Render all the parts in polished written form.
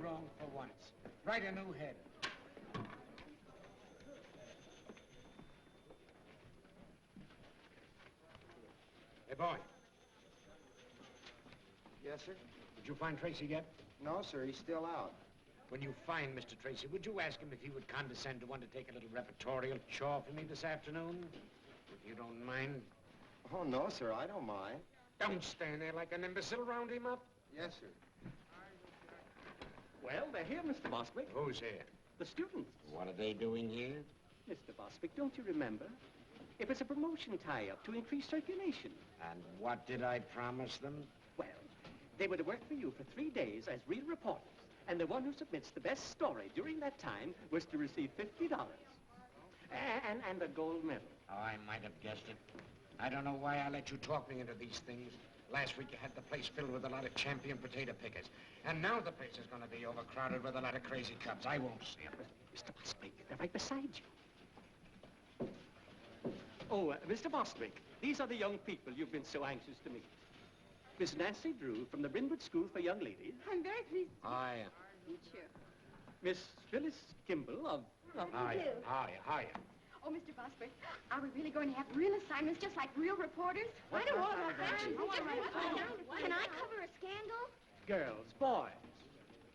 wrong for once. Write a new head. Hey, boy. Yes, sir? Did you find Tracy yet? No, sir. He's still out. When you find Mr. Tracy, would you ask him if he would condescend to undertake a little repertorial chore for me this afternoon? If you don't mind. Oh, no, sir. I don't mind. Don't stand there like an imbecile. Round him up. Yes, sir. Well, they're here, Mr. Bostwick. Who's here? The students. What are they doing here? Mr. Bostwick, don't you remember? It was a promotion tie-up to increase circulation. And what did I promise them? Well, they were to work for you for 3 days as real reporters. And the one who submits the best story during that time was to receive $50. And a gold medal. Oh, I might have guessed it. I don't know why I let you talk me into these things. Last week you had the place filled with a lot of champion potato pickers. And now the place is going to be overcrowded with a lot of crazy cubs. I won't see them. Mr. Bostwick, they're right beside you. Oh, Mr. Bostwick, these are the young people you've been so anxious to meet. Miss Nancy Drew from the Brynwood School for Young Ladies. I'm very pleased. Hiya. Meet you. Miss Phyllis Kimball of... Hiya. Hiya. Oh, Mr. Bostwick, are we really going to have real assignments just like real reporters? Why don't all of our friends? Can I cover a scandal? Girls, boys.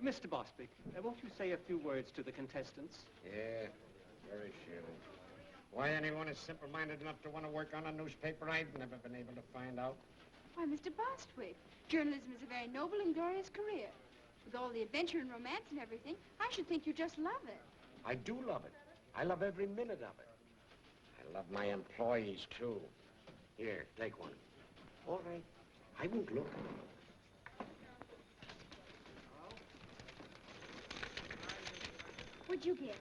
Mr. Bostwick, won't you say a few words to the contestants? Yeah, very surely. Why anyone is simple-minded enough to want to work on a newspaper, I've never been able to find out. Why, Mr. Bostwick, journalism is a very noble and glorious career. With all the adventure and romance and everything, I should think you just love it. I do love it. I love every minute of it. I love my employees, too. Here, take one. All right. I won't look. What'd you get?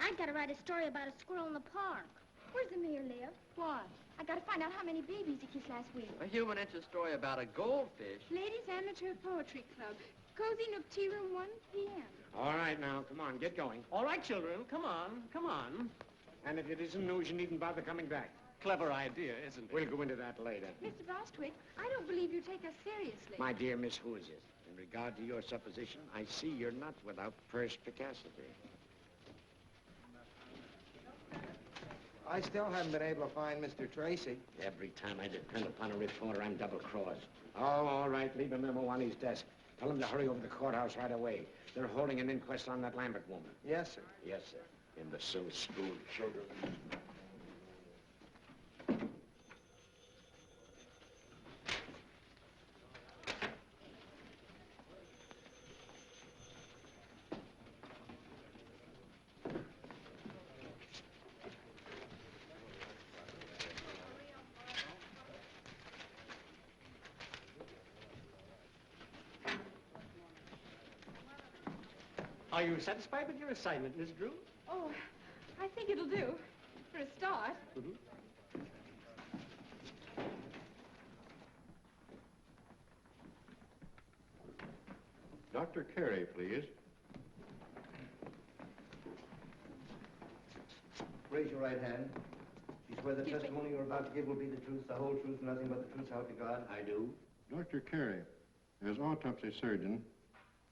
I gotta write a story about a squirrel in the park. Where's the mayor live? Why? I gotta find out how many babies he kissed last week. A human interest story about a goldfish. Ladies Amateur Poetry Club. Cozy Nook Tea Room, 1 p.m. All right, now, come on, get going. All right, children, come on, come on. And if it isn't news, you needn't bother coming back. Clever idea, isn't it? We'll go into that later. Mr. Bostwick, I don't believe you take us seriously. My dear Miss Hoosier, in regard to your supposition, I see you're not without perspicacity. I still haven't been able to find Mr. Tracy. Every time I depend upon a reporter, I'm double-crossed. Oh, all right, leave a memo on his desk. Tell him to hurry over to the courthouse right away. They're holding an inquest on that Lambert woman. Yes, sir. Yes, sir. Imbecile school children. Are you satisfied with your assignment, Miss Drew? Oh, I think it'll do, for a start. Mm-hmm. Dr. Carey, please. Raise your right hand. You swear the testimony you're about to give will be the truth, the whole truth, and nothing but the truth, so help you God? I do. Dr. Carey, as autopsy surgeon,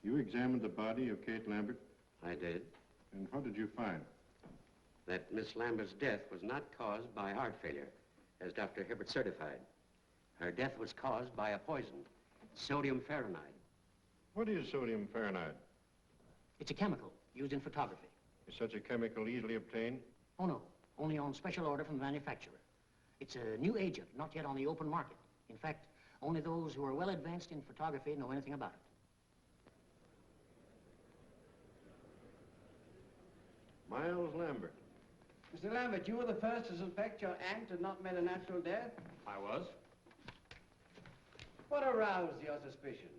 you examined the body of Kate Lambert, I did. and what did you find? That Miss Lambert's death was not caused by heart failure, as Dr. Hibbert certified. Her death was caused by a poison, sodium fahrenheit. What is sodium fahrenheit? It's a chemical used in photography. Is such a chemical easily obtained? Oh, no. Only on special order from the manufacturer. It's a new agent, not yet on the open market. In fact, only those who are well advanced in photography know anything about it. Miles Lambert. Mr. Lambert, you were the first to suspect your aunt had not met a natural death? I was. What aroused your suspicions?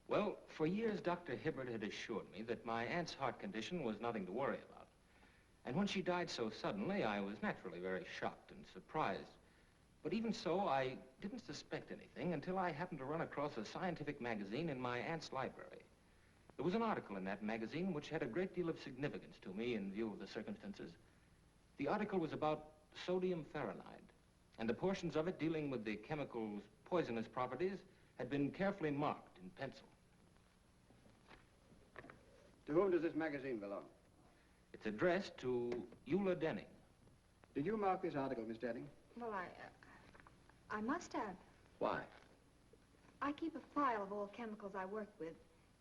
Well, for years, Dr. Hibbert had assured me that my aunt's heart condition was nothing to worry about. And when she died so suddenly, I was naturally very shocked and surprised. But even so, I didn't suspect anything until I happened to run across a scientific magazine in my aunt's library. There was an article in that magazine which had a great deal of significance to me in view of the circumstances. The article was about sodium fahrenheit, and the portions of it dealing with the chemical's poisonous properties had been carefully marked in pencil. To whom does this magazine belong? It's addressed to Eula Denning. Did you mark this article, Miss Denning? Well, I must have. Why? I keep a file of all chemicals I work with,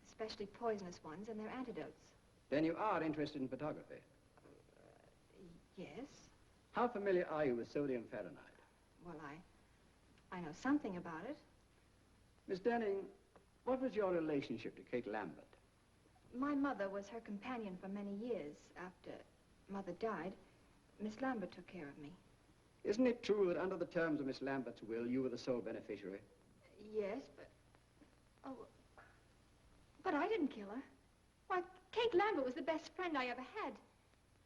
especially poisonous ones and their antidotes. Then you are interested in photography. Yes. How familiar are you with sodium fahrenheit? Well, I know something about it. Miss Denning, what was your relationship to Kate Lambert? My mother was her companion for many years. After Mother died, Miss Lambert took care of me. Isn't it true that under the terms of Miss Lambert's will, you were the sole beneficiary? Yes, but I didn't kill her. Why, Kate Lambert was the best friend I ever had.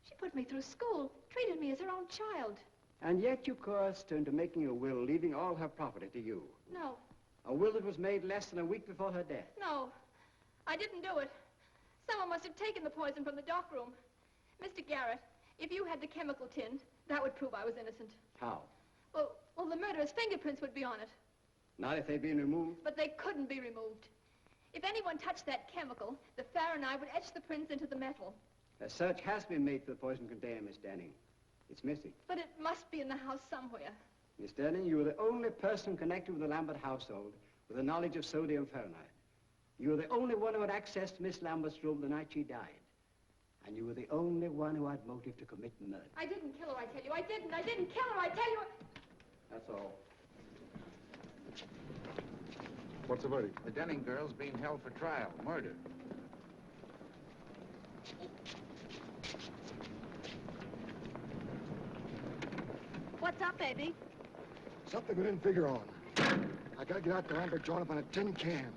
She put me through school, treated me as her own child. And yet you coerced her into making a will, leaving all her property to you. No. A will that was made less than a week before her death. No, I didn't do it. Someone must have taken the poison from the dock room. Mr. Garrett, if you had the chemical tin, that would prove I was innocent. How? Well, the murderer's fingerprints would be on it. Not if they'd been removed? But they couldn't be removed. If anyone touched that chemical, the Fahrenheit would etch the prints into the metal. A search has been made for the poison container, Miss Denning. It's missing. But it must be in the house somewhere. Miss Denning, you were the only person connected with the Lambert household with a knowledge of sodium Fahrenheit. You were the only one who had access to Miss Lambert's room the night she died. And you were the only one who had motive to commit murder. I didn't kill her, I tell you. I didn't kill her, I tell you. That's all. What's the verdict? The Denning girl's being held for trial, murder. What's up, baby? Something we didn't figure on. I gotta get out to Lambert joint up on a tin can.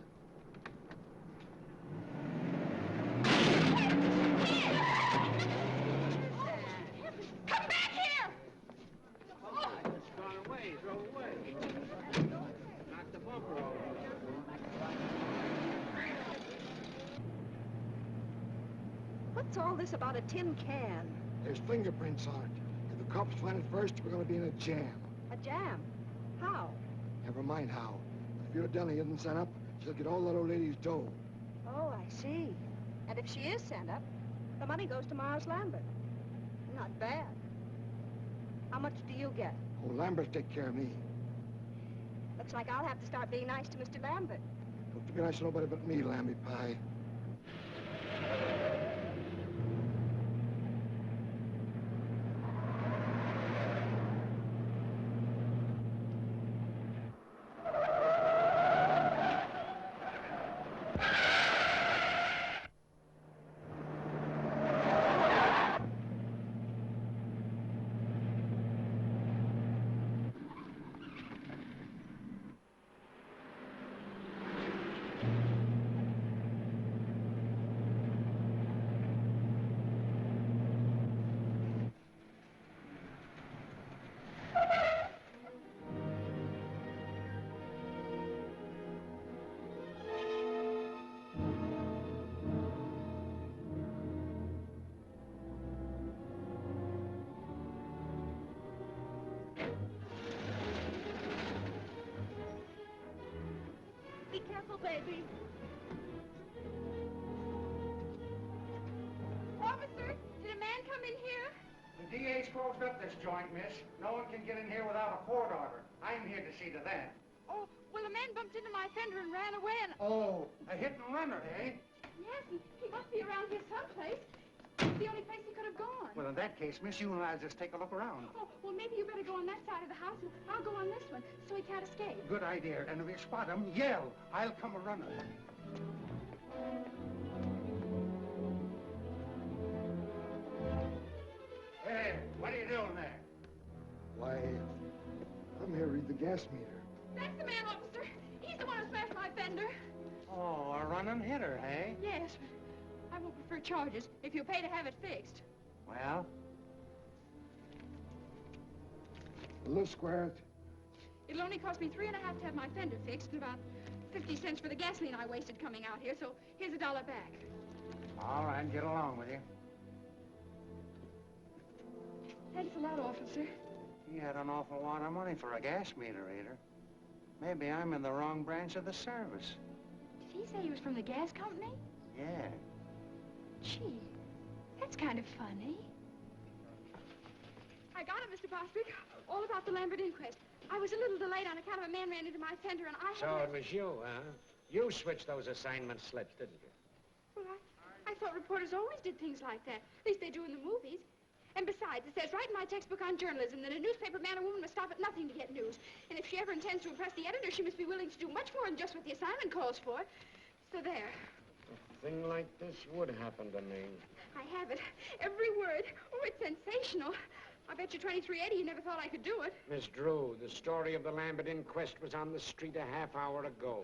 Come back here! Oh, it's gone away. Drove away. Knocked the bumper over. What's all this about a tin can? There's fingerprints on it. If the cops find it first, we're gonna be in a jam. A jam? How? Never mind how. If your Denning isn't sent up, she'll get all that old lady's dough. Oh, I see. And if she is sent up, the money goes to Miles Lambert. Not bad. How much do you get? Oh, Lambert take care of me. Looks like I'll have to start being nice to Mr. Lambert. Don't be nice to nobody but me, Lamby Pie. Be careful, baby. Officer, did a man come in here? The DA's closed up this joint, miss. No one can get in here without a court order. I'm here to see to that. Oh, well, a man bumped into my fender and ran away and... Oh, a hit and runner, eh? Yes, he must be around here someplace. It's the only place he could have gone. Well, in that case, miss, you and I'll just take a look around. Oh, well, maybe you better go on that side of the house and I'll go on this one so he can't escape. Good idea. And if you spot him, yell. I'll come a runner. Hey, what are you doing there? Why, I'm here to read the gas meter. That's the man, officer. He's the one who smashed my fender. Oh, a running hitter, eh? Yes, but I won't prefer charges if you pay to have it fixed. Well? A little square. It'll only cost me $3.50 to have my fender fixed and about 50 cents for the gasoline I wasted coming out here, so here's $1 back. All right, get along with you. Thanks a lot, officer. He had an awful lot of money for a gas meter reader. Maybe I'm in the wrong branch of the service. Did he say he was from the gas company? Yeah. Gee, that's kind of funny. I got it, Mr. Bostwick. All about the Lambert inquest. I was a little delayed on account of a man ran into my fender, and I So it was you, huh? You switched those assignment slips, didn't you? Well, I thought reporters always did things like that. At least they do in the movies. And besides, it says right in my textbook on journalism that a newspaper man or woman must stop at nothing to get news. And if she ever intends to impress the editor, she must be willing to do much more than just what the assignment calls for. So there. A thing like this would happen to me. I have it. Every word. Oh, it's sensational. I bet you 2380 you never thought I could do it. Miss Drew, the story of the Lambert inquest was on the street a half hour ago.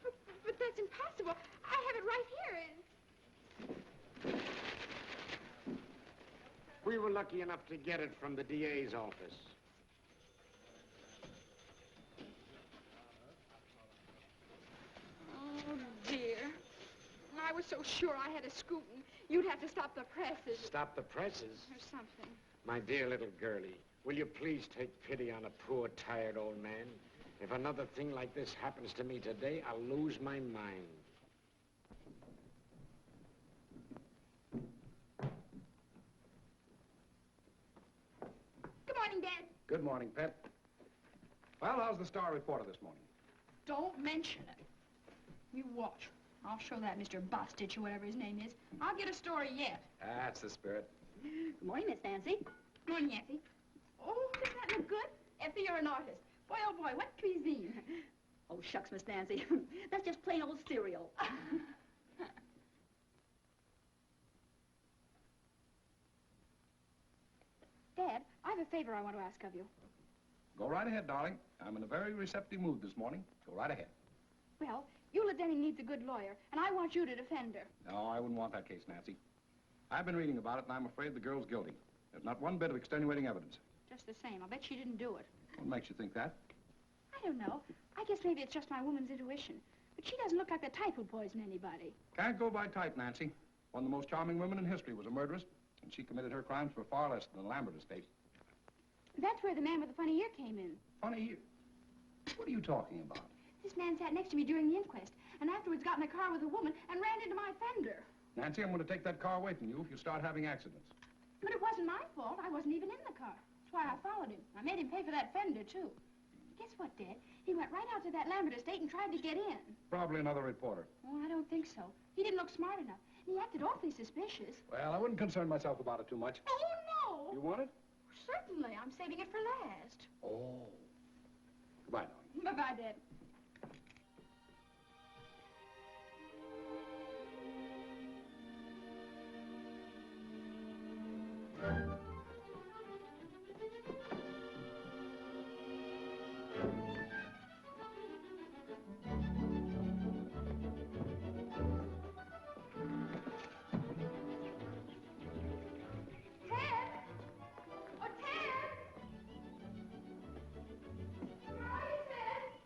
But that's impossible. I have it right here. We were lucky enough to get it from the DA's office. Oh, dear. I was so sure I had a scoop, and you'd have to stop the presses. Stop the presses? Or something. My dear little girlie, will you please take pity on a poor, tired old man? If another thing like this happens to me today, I'll lose my mind. Good morning, Dad. Good morning, Pet. Well, how's the Star reporter this morning? Don't mention it. You watch. I'll show that Mr. Bostitch or whatever his name is. I'll get a story yet. That's the spirit. Good morning, Miss Nancy. Good morning, Effie. Oh, doesn't that look good? Effie, you're an artist. Boy, oh boy, what cuisine? Oh, shucks, Miss Nancy. That's just plain old cereal. Dad, I have a favor I want to ask of you. Go right ahead, darling. I'm in a very receptive mood this morning. Go right ahead. Well, Eula Denning needs a good lawyer, and I want you to defend her. No, I wouldn't want that case, Nancy. I've been reading about it, and I'm afraid the girl's guilty. There's not one bit of extenuating evidence. Just the same. I'll bet she didn't do it. What makes you think that? I don't know. I guess maybe it's just my woman's intuition. But she doesn't look like the type who'd poison anybody. Can't go by type, Nancy. One of the most charming women in history was a murderess, and she committed her crimes for far less than the Lambert estate. That's where the man with the funny ear came in. Funny ear? What are you talking about? This man sat next to me during the inquest, and afterwards got in a car with a woman and ran into my fender. Nancy, I'm going to take that car away from you if you start having accidents. But it wasn't my fault. I wasn't even in the car. That's why I followed him. I made him pay for that fender, too. Guess what, Dad? He went right out to that Lambert estate and tried to get in. Probably another reporter. Oh, I don't think so. He didn't look smart enough. He acted awfully suspicious. Well, I wouldn't concern myself about it too much. Oh, no! You want it? Certainly. I'm saving it for last. Oh. Goodbye, darling. Bye-bye, Dad.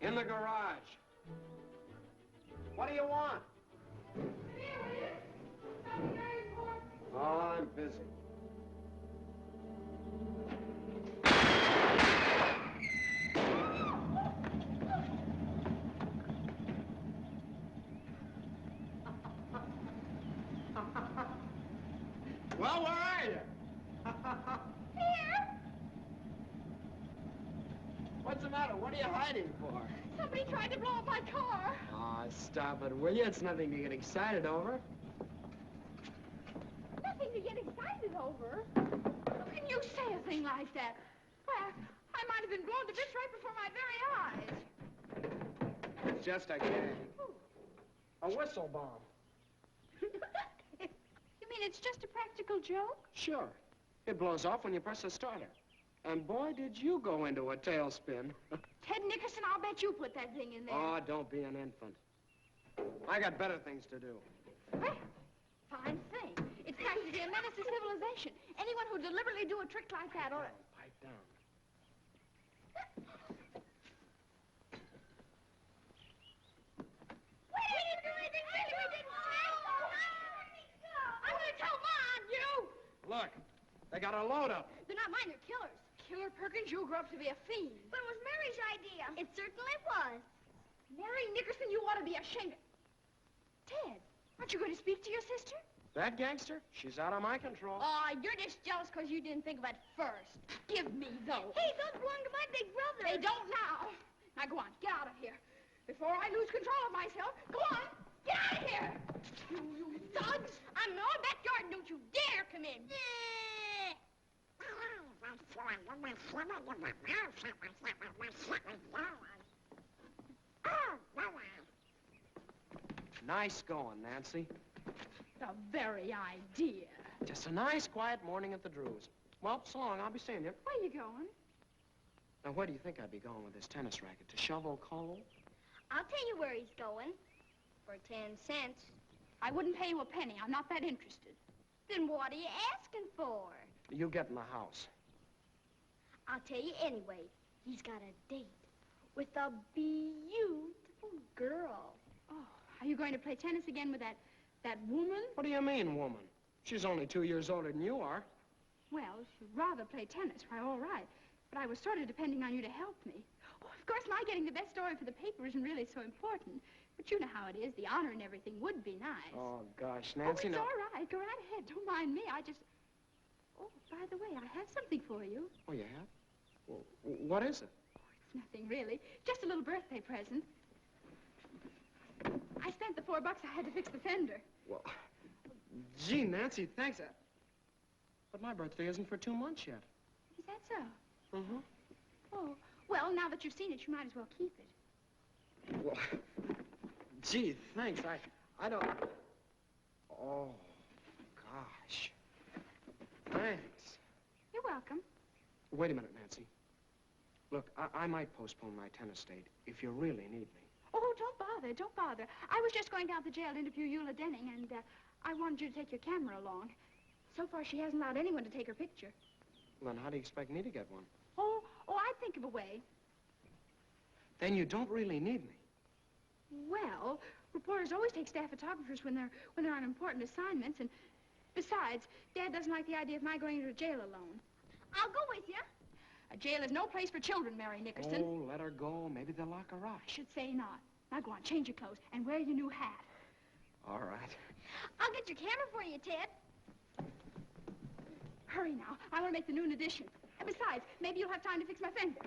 In the garage. What do you want? Oh, I'm busy. Well, where are you? Here! What's the matter? What are you hiding for? Somebody tried to blow up my car. Aw, stop it, will you? It's nothing to get excited over. Nothing to get excited over. How can you say a thing like that? Why, I might have been blown to bits right before my very eyes. It's just a gag. A whistle bomb. You mean it's just a practical joke? Sure. It blows off when you press the starter. And boy, did you go into a tailspin. Ted Nickerson, I'll bet you put that thing in there. Oh, don't be an infant. I got better things to do. Well, fine thing. It's practically a menace to civilization. Anyone who deliberately do a trick like that or... Pipe down. We didn't do anything, really. We didn't. I'm going to tell Mom, you. Look, they got a load up. They're not mine, they're killers. Killer Perkins, you'll grow up to be a fiend. But it was Mary's idea. It certainly was. Mary Nickerson, you ought to be ashamed. Ted, aren't you going to speak to your sister? That gangster? She's out of my control. Oh, you're just jealous because you didn't think of it first. Give me those. Hey, those belong to my big brother. They don't now. Now, go on. Get out of here. Before I lose control of myself. Go on. Get out of here. You thugs. I'm in our backyard. Don't you dare come in. Nice going, Nancy. The very idea. Just a nice, quiet morning at the Drews. Well, so long. I'll be seeing you. Where you going? Now, where do you think I'd be going with this tennis racket? To shovel coal? I'll tell you where he's going. For 10 cents. I wouldn't pay you a penny. I'm not that interested. Then what are you asking for? You get in the house. I'll tell you anyway. He's got a date with a beautiful girl. Oh, are you going to play tennis again with that woman? What do you mean, woman? She's only 2 years older than you are. Well, if you'd rather play tennis, why, all right. But I was sort of depending on you to help me. Oh, of course, my getting the best story for the paper isn't really so important. But you know how it is. The honor and everything would be nice. Oh, gosh, Nancy, oh, it's no. all right. Go right ahead. Don't mind me. I just... Oh, by the way, I have something for you. Oh, you have? Well, what is it? It's nothing, really. Just a little birthday present. I spent the $4 I had to fix the fender. Well, gee, Nancy, thanks. But my birthday isn't for 2 months yet. Is that so? Mm-hmm. Oh, well, now that you've seen it, you might as well keep it. Well, gee, thanks. I don't... Oh, gosh. Thanks. You're welcome. Wait a minute, Nancy. Look, I might postpone my tennis date if you really need me. Oh, don't bother, don't bother. I was just going down to the jail to interview Eula Denning, and I wanted you to take your camera along. So far, she hasn't allowed anyone to take her picture. Well, then how do you expect me to get one? Oh, I'd think of a way. Then you don't really need me. Well, reporters always take staff photographers when they're on important assignments, and besides, Dad doesn't like the idea of my going to jail alone. I'll go with you. A jail is no place for children, Mary Nickerson. Oh, let her go. Maybe they'll lock her up. I should say not. Now go on, change your clothes, and wear your new hat. All right. I'll get your camera for you, Ted. Hurry now. I want to make the noon edition. And besides, maybe you'll have time to fix my fender.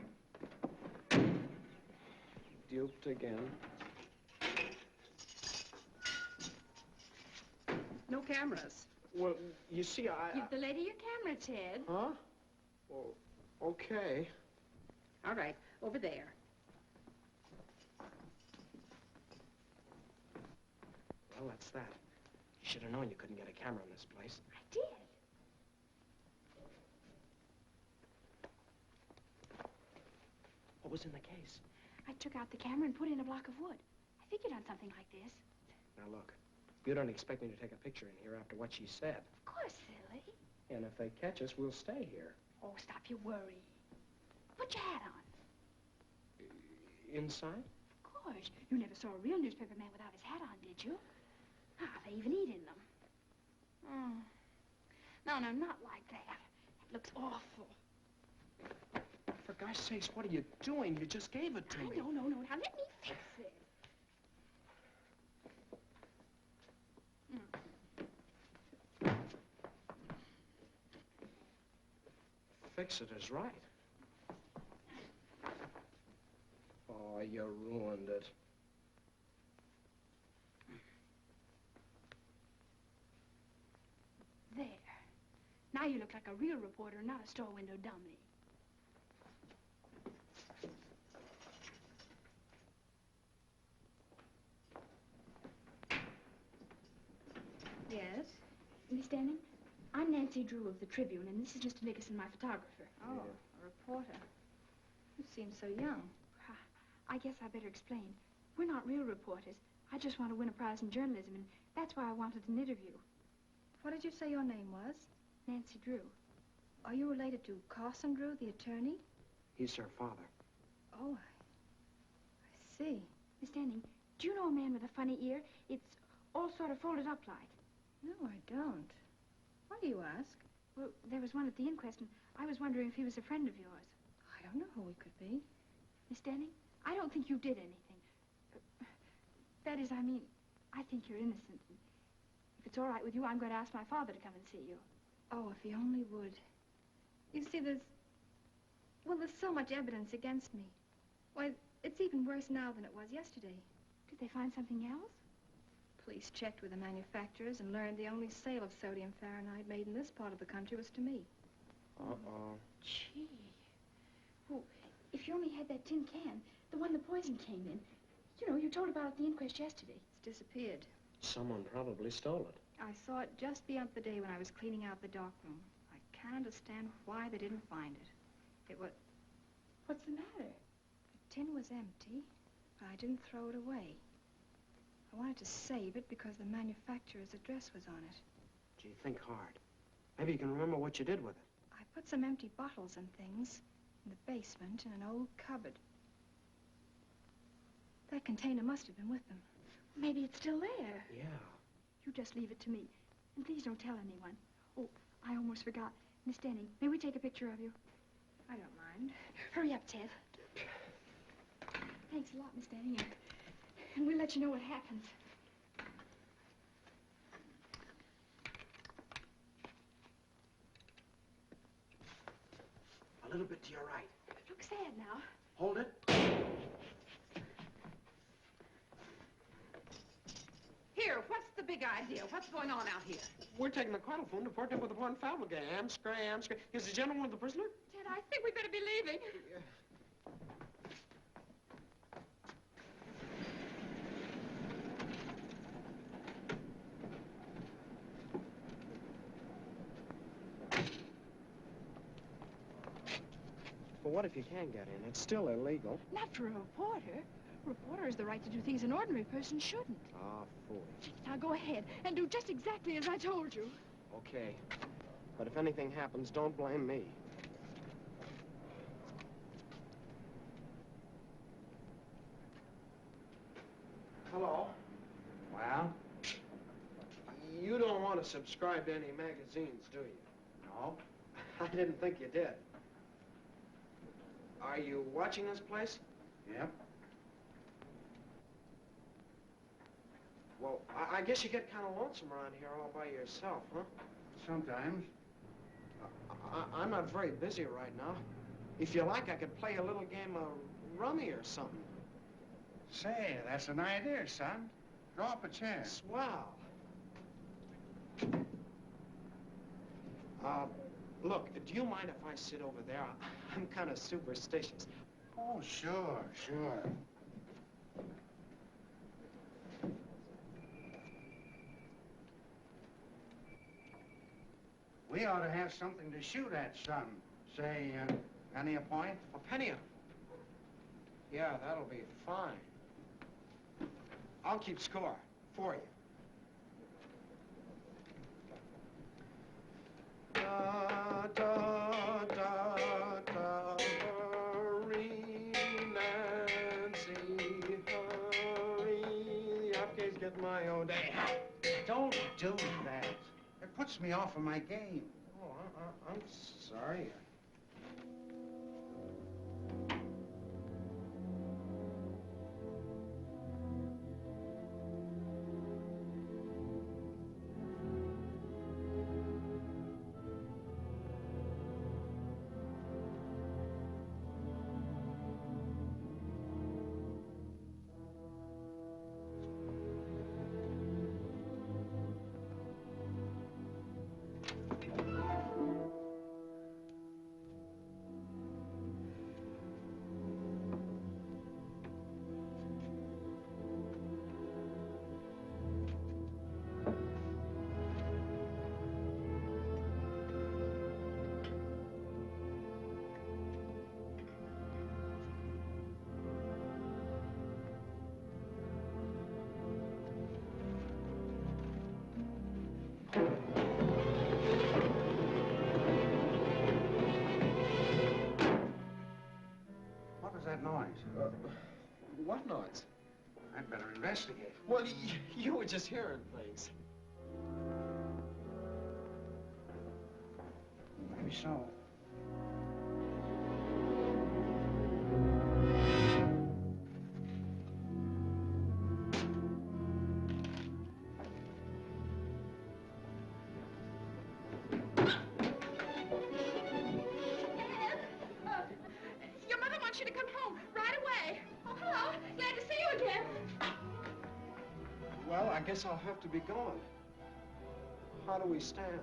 Duped again. No cameras. Well, you see, Give the lady your camera, Ted. Huh? Well, okay. All right, over there. Well, that's that. You should have known you couldn't get a camera in this place. I did. What was in the case? I took out the camera and put in a block of wood. I figured on something like this. Now, look. You don't expect me to take a picture in here after what she said. Of course, silly. And if they catch us, we'll stay here. Oh, stop your worry. Put your hat on. Inside? Of course. You never saw a real newspaper man without his hat on, did you? Ah, they even eat in them. Oh. No, not like that. It looks awful. For gosh sakes, what are you doing? You just gave it to me. No. Now, let me fix it. Fix it is right. Oh, you ruined it. There. Now you look like a real reporter, not a store window dummy. Yes? Miss Denning, I'm Nancy Drew of the Tribune, and this is Mr. Nickerson, my photographer. Oh, a reporter. You seem so young. I guess I better explain. We're not real reporters. I just want to win a prize in journalism, and that's why I wanted an interview. What did you say your name was? Nancy Drew. Are you related to Carson Drew, the attorney? He's her father. Oh, I see. Miss Denning, do you know a man with a funny ear? It's all sort of folded up like. No, I don't. Why do you ask? Well, there was one at the inquest, and I was wondering if he was a friend of yours. I don't know who he could be. Miss Denning, I don't think you did anything. That is, I mean, I think you're innocent. If it's all right with you, I'm going to ask my father to come and see you. Oh, if he only would. You see, there's so much evidence against me. Why, it's even worse now than it was yesterday. Did they find something else? Police checked with the manufacturers and learned the only sale of sodium fahrenheit made in this part of the country was to me. Uh-oh. Gee. Well, if you only had that tin can, the one the poison came in. You know, you told about it at the inquest yesterday. It's disappeared. Someone probably stole it. I saw it just the other day when I was cleaning out the dark room. I can't understand why they didn't find it. It was... What's the matter? The tin was empty, but I didn't throw it away. I wanted to save it because the manufacturer's address was on it. Gee, think hard. Maybe you can remember what you did with it. I put some empty bottles and things in the basement in an old cupboard. That container must have been with them. Maybe it's still there. Yeah. You just leave it to me. And please don't tell anyone. Oh, I almost forgot. Miss Denning, may we take a picture of you? I don't mind. Hurry up, Ted. Thanks a lot, Miss Denning. And we'll let you know what happens. A little bit to your right. Look sad now. Hold it. Here, what's the big idea? What's going on out here? We're taking the telephone to Port with the one family. Amscray. Is the gentleman with the prisoner? Ted, I think we better be leaving. Well, what if you can get in? It's still illegal. Not for a reporter. A reporter has the right to do things an ordinary person shouldn't. Ah, fool. Now go ahead and do just exactly as I told you. Okay. But if anything happens, don't blame me. Hello? Well? You don't want to subscribe to any magazines, do you? No. I didn't think you did. Are you watching this place? Yep. Well, I guess you get kind of lonesome around here all by yourself, huh? Sometimes. I'm not very busy right now. If you like, I could play a little game of rummy or something. Say, that's an idea, son. Draw up a chair. Swell. Look, do you mind if I sit over there? I'm kind of superstitious. Oh, sure, sure. We ought to have something to shoot at, son. Say, penny a point? A penny? Yeah, that'll be fine. I'll keep score for you. Da, da, da, da, hurry, Nancy, hurry. The upgate's getting my own day. Don't do that. It puts me off of my game. Oh, I'm sorry. What was that noise? What noise? I'd better investigate. Well, you were just hearing things. Maybe so. Well, I guess I'll have to be going. How do we stand?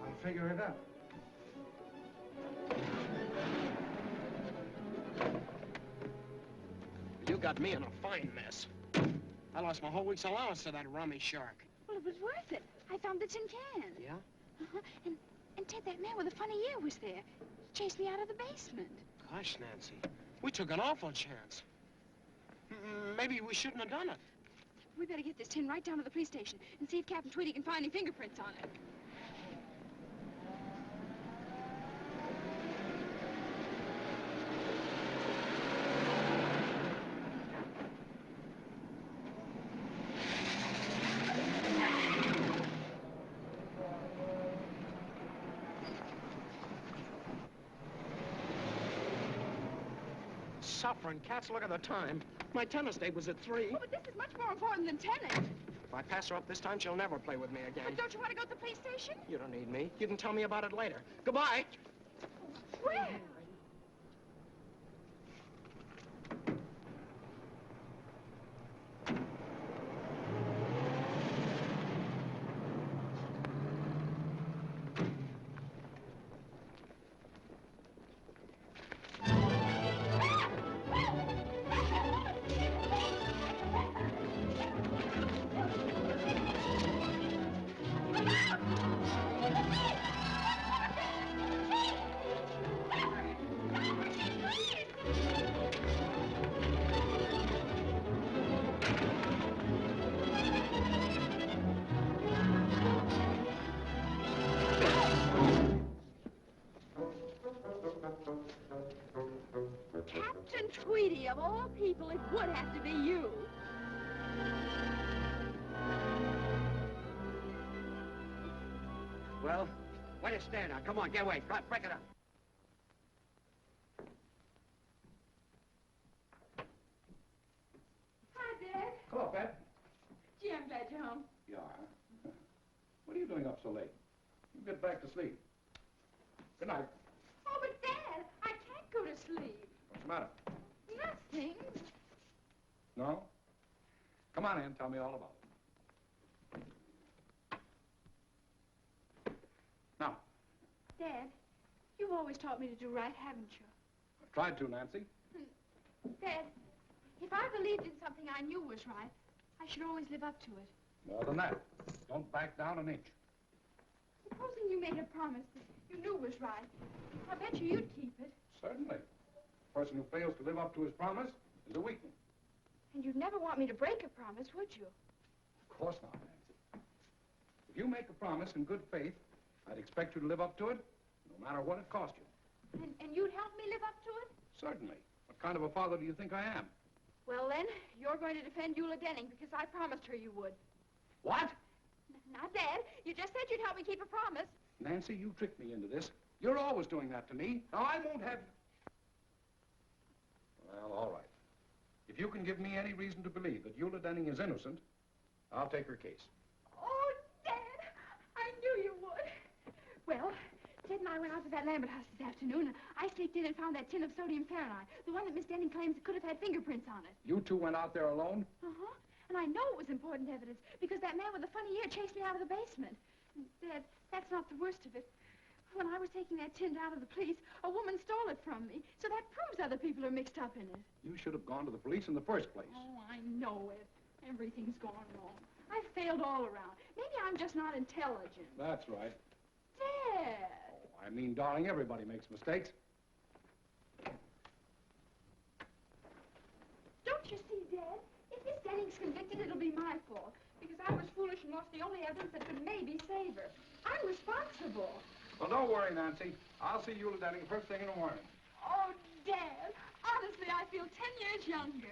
I'll figure it out. You got me in a fine mess. I lost my whole week's allowance to that rummy shark. Well, it was worth it. I found the tin can. Yeah? Uh-huh. And Ted, that man with the funny ear was there. He chased me out of the basement. Gosh, Nancy, we took an awful chance. Maybe we shouldn't have done it. We better get this tin right down to the police station and see if Captain Tweedy can find any fingerprints on it. Suffering cats, look at the time. My tennis date was at 3. Oh, but this is much more important than tennis. If I pass her up this time, she'll never play with me again. But don't you want to go to the police station? You don't need me. You can tell me about it later. Goodbye. Where? Captain Tweedy, of all people, it would have to be you. Well, why do you stand now? Come on, get away. Break it up. Hi, Dad. Hello, Pat. Gee, I'm glad you're home. You are? What are you doing up so late? You get back to sleep. Good night. Oh, but Dad, I can't go to sleep. What's the matter? Nothing. No? Come on in. Tell me all about it. Now, Dad, you've always taught me to do right, haven't you? I've tried to, Nancy. Dad, if I believed in something I knew was right, I should always live up to it. More than that. Don't back down an inch. Supposing you made a promise that you knew was right, I bet you'd keep it. Certainly. A person who fails to live up to his promise is a weakling. And you'd never want me to break a promise, would you? Of course not, Nancy. If you make a promise in good faith, I'd expect you to live up to it, no matter what it cost you. And you'd help me live up to it? Certainly. What kind of a father do you think I am? Well, then, you're going to defend Eula Denning because I promised her you would. What? Now, Dad, you just said you'd help me keep a promise. Nancy, you tricked me into this. You're always doing that to me. Now, I won't have... Well, all right. If you can give me any reason to believe that Eula Denning is innocent, I'll take her case. Oh, Dad, I knew you would. Well, Ted and I went out to that Lambert house this afternoon. I sneaked in and found that tin of sodium fahrenheit, the one that Miss Denning claims could have had fingerprints on it. You two went out there alone? Uh-huh. And I know it was important evidence because that man with the funny ear chased me out of the basement. And, Dad, that's not the worst of it. When I was taking that tin down to the police, a woman stole it from me. So that proves other people are mixed up in it. You should have gone to the police in the first place. Oh, I know it. Everything's gone wrong. I've failed all around. Maybe I'm just not intelligent. That's right. Dad! I mean, darling, everybody makes mistakes. Don't you see, Dad? If Miss Denning's convicted, it'll be my fault. Because I was foolish and lost the only evidence that could maybe save her. I'm responsible. Well, don't worry, Nancy. I'll see Eula Denning first thing in the morning. Oh, Dad, honestly, I feel 10 years younger.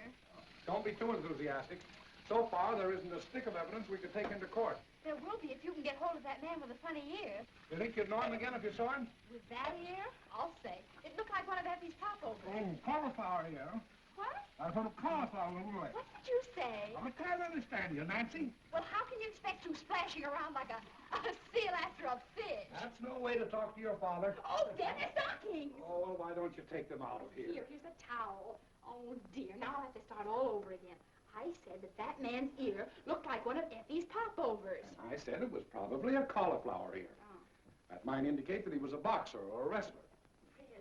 Don't be too enthusiastic. So far, there isn't a stick of evidence we could take into court. There will be if you can get hold of that man with the funny ear. You think you'd know him again if you saw him? With that ear? I'll say. It looked like one of Effie's popovers. Oh, cauliflower ear. What? That's what a cauliflower little leg. What did you say? I can't understand you, Nancy. Well, how can you expect to splashing around like a seal after a fish? That's no way to talk to your father. Oh, Dad, the stockings! Oh, well, why don't you take them out of here? Here's a towel. Oh, dear. Now I'll have to start all over again. I said that man's ear looked like one of Effie's popovers. I said it was probably a cauliflower ear. Oh. That might indicate that he was a boxer or a wrestler.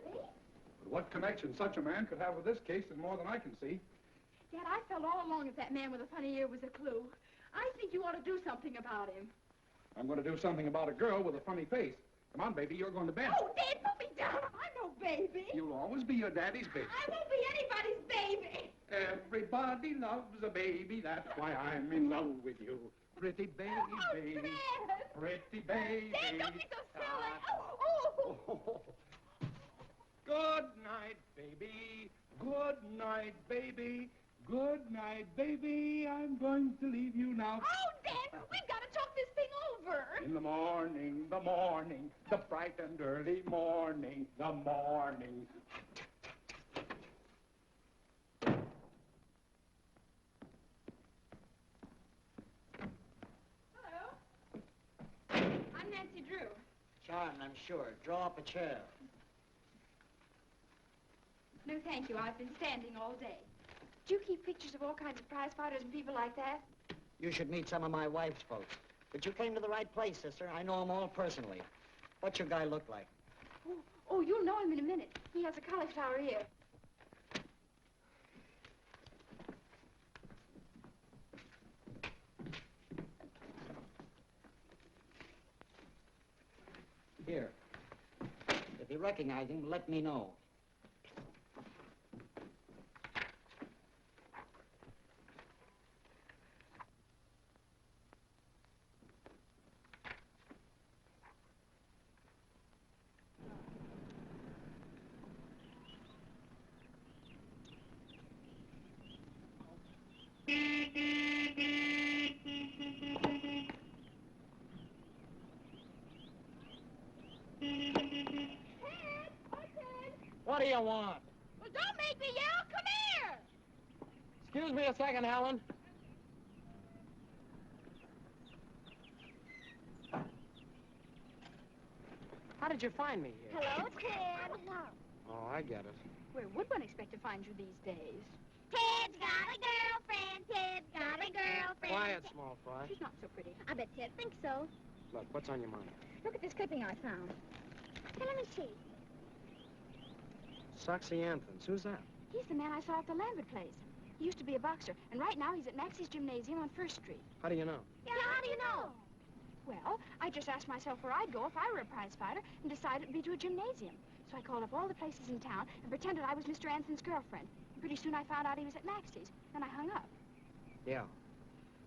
Really? But what connection such a man could have with this case is more than I can see. Dad, I felt all along that man with a funny ear was a clue. I think you ought to do something about him. I'm going to do something about a girl with a funny face. Come on, baby, you're going to bed. Oh, Dad, put me down. I'm no baby. You'll always be your daddy's baby. I won't be anybody's baby. Everybody loves a baby. That's why I'm in love with you. Pretty baby, baby. Dad. Pretty baby. Dad, don't be so silly. Oh. Good night, baby. Good night, baby. Good night, baby. I'm going to leave you now. Oh, Dad, we've got to talk this thing over. In the morning, the bright and early morning, the morning. Hello. I'm Nancy Drew. Charmed, I'm sure. Draw up a chair. No, thank you. I've been standing all day. Do you keep pictures of all kinds of prize fighters and people like that? You should meet some of my wife's folks. But you came to the right place, sister. I know them all personally. What's your guy look like? Oh, you'll know him in a minute. He has a cauliflower ear. Here. If you recognize him, let me know. What do you want? Well, don't make me yell. Come here. Excuse me a second, Helen. How did you find me here? Hello, Ted. Oh, I get it. Where would one expect to find you these days? Ted's got a girlfriend. Ted's got a girlfriend. Quiet, small fry. She's not so pretty. I bet Ted thinks so. Look, what's on your mind? Look at this clipping I found. Hey, let me see. Soxy Anthons. Who's that? He's the man I saw at the Lambert place. He used to be a boxer, and right now he's at Maxie's Gymnasium on 1st Street. How do you know? Yeah, how do you know? Well, I just asked myself where I'd go if I were a prize fighter and decided it'd be to a gymnasium. So I called up all the places in town and pretended I was Mr. Anson's girlfriend. And pretty soon I found out he was at Maxie's, and I hung up. Yeah.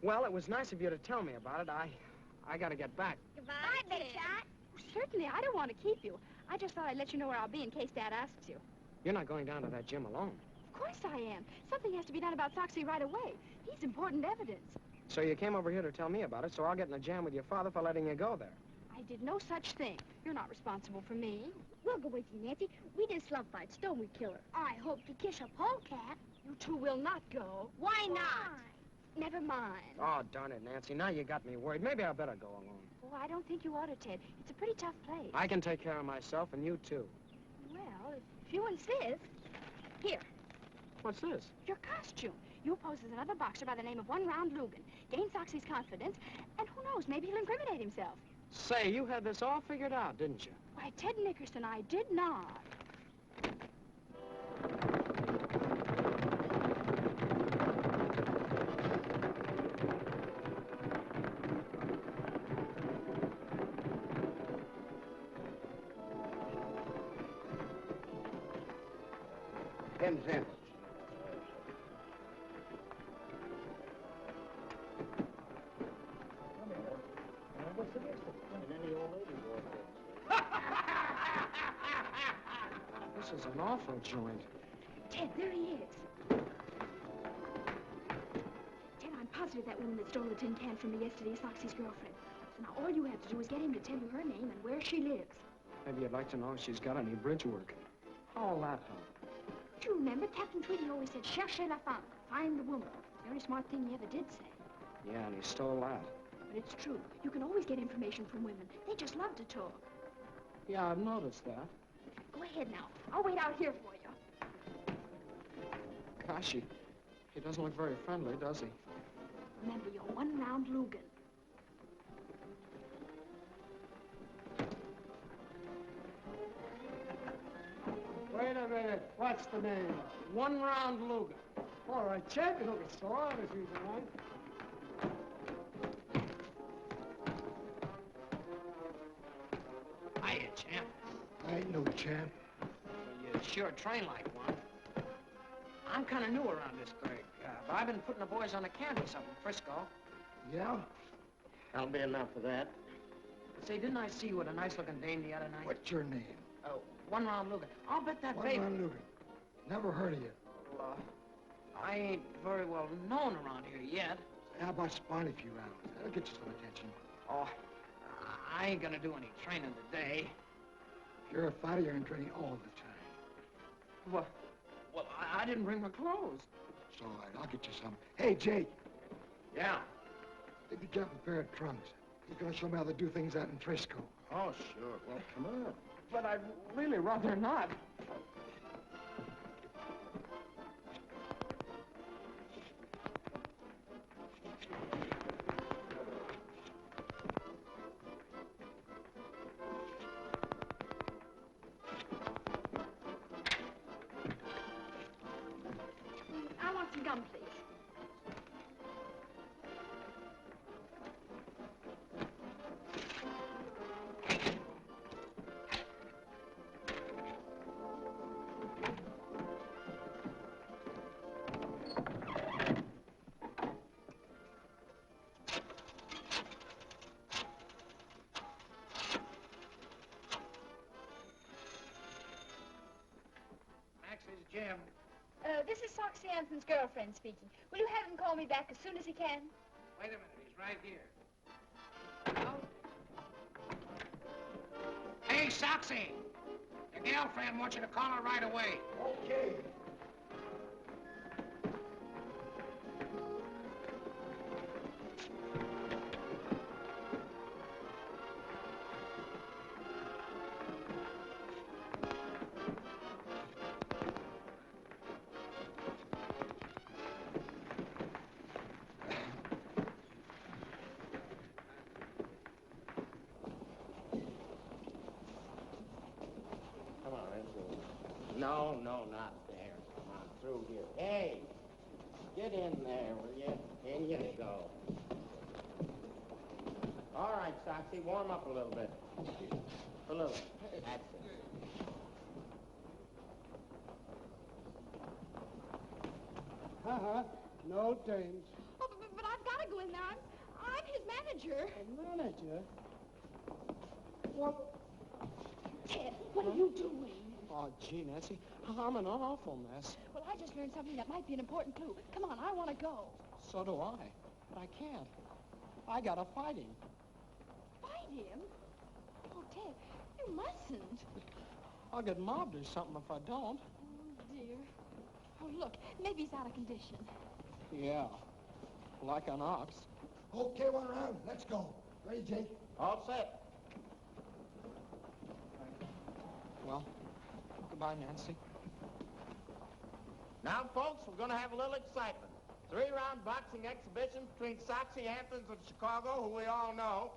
Well, it was nice of you to tell me about it. I gotta get back. Goodbye, Big Shot. Certainly, I don't want to keep you. I just thought I'd let you know where I'll be in case Dad asks you. You're not going down to that gym alone. Of course I am. Something has to be done about Soxy right away. He's important evidence. So you came over here to tell me about it, so I'll get in a jam with your father for letting you go there. I did no such thing. You're not responsible for me. We'll go with you, Nancy. We did slum fights, don't we, Killer? I hope to kiss a polecat. You two will not go. Why not? Never mind. Oh, darn it, Nancy. Now you got me worried. Maybe I better go alone. Oh, I don't think you ought to, Ted. It's a pretty tough place. I can take care of myself, and you too. Well, if you insist. Here. What's this? Your costume. You pose as another boxer by the name of One Round Lugan. Gain Soxy's confidence, and who knows, maybe he'll incriminate himself. Say, you had this all figured out, didn't you? Why, Ted Nickerson, I did not. $10. This is an awful joint. Ted, there he is. Ted, I'm positive that woman that stole the tin can from me yesterday is Soxy's girlfriend. So now all you have to do is get him to tell you her name and where she lives. Maybe you'd like to know if she's got any bridge work. All that help. Do you remember Captain Tweedy always said, cherchez la femme, find the woman. Very smart thing he ever did say. Yeah, and he stole that. But it's true. You can always get information from women. They just love to talk. Yeah, I've noticed that. Go ahead now. I'll wait out here for you. Gosh, He doesn't look very friendly, does he? Remember your one-round Lugan. Wait a minute. What's the name? One Round Lugan. All right, champion will get sore on if you tonight. Hiya, champ. I ain't no champ. You sure train like one. I'm kind of new around this break, but I've been putting the boys on the canvas up in Frisco. Yeah? That'll be enough for that. Say, didn't I see you with a nice-looking dame the other night? What's your name? Oh, One Round Lugan. I'll bet that One baby... Round Lugan. Never heard of you. Well, I ain't very well known around here yet. How about spawning a few rounds? That'll get you some attention. Oh, I ain't gonna do any training today. If you're a fighter, you're in training all the time. Well, I didn't bring my clothes. It's all right. I'll get you some. Hey, Jake. Yeah? Did you get a pair of trunks? He's gonna show me how to do things out in Frisco. Oh, sure. Well, come on. But I'd really rather not. I want some gum, please. Max is Jim. This is Soxy Anthony's girlfriend speaking. Will you have him call me back as soon as he can? Wait a minute. He's right here. Hey, Soxy! Your girlfriend wants you to call her right away. Okay. Come on, let's go. No, not there. Come on, through here. Hey, get in there, will you? In you go. All right, Soxy, warm up a little bit. A little. That's it. No dames. Oh, but I've got to go in there. I'm his manager. A manager? What? Ted, what are you doing? Oh, gee, Nancy, I'm an awful mess. Well, I just learned something that might be an important clue. Come on, I want to go. So do I, but I can't. I gotta fight him. Fight him? Oh, Ted, you mustn't. I'll get mobbed or something if I don't. Oh, dear. Oh, look, maybe he's out of condition. Yeah, like an ox. Okay, one round. Let's go. Ready, Jake? All set. Well, goodbye, Nancy. Now, folks, we're going to have a little excitement. 3-round boxing exhibition between Soxy Anthony of Chicago, who we all know,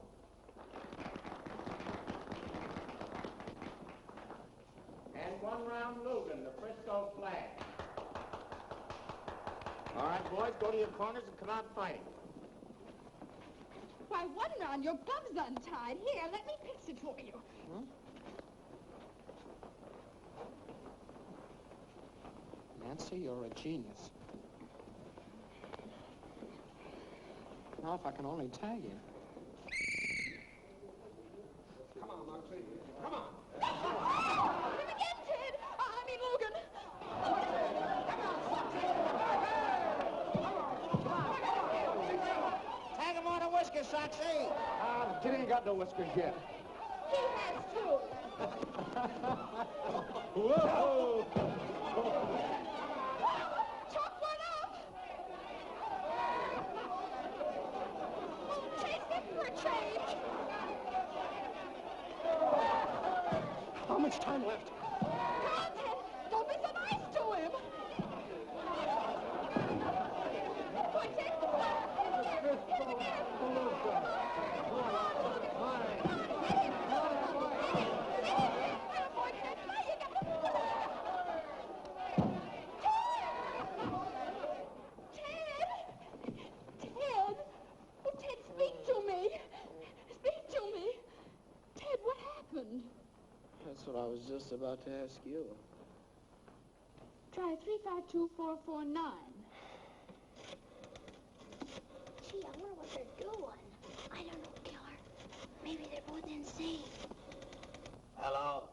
and 1-round Lugan, the Frisco flag. All right, boys, go to your corners and come out fighting. Why, 1 round, your gum's untied. Here, let me fix it for you. Hmm? Nancy, you're a genius. Now, if I can only tag him. Come on, Moxie. Come on. Him again, Ted. I mean, Logan. Tag him on the whiskers, Soxy. Kid ain't got no whiskers yet. He has too. Whoa! Chalk one up. Oh, chase him for a change. How much time left? Come on, Ted. Don't be so nice to him. just about to ask you. Try 352449. Gee, I wonder what they're doing. I don't know, Killer. Maybe they're both insane. Hello.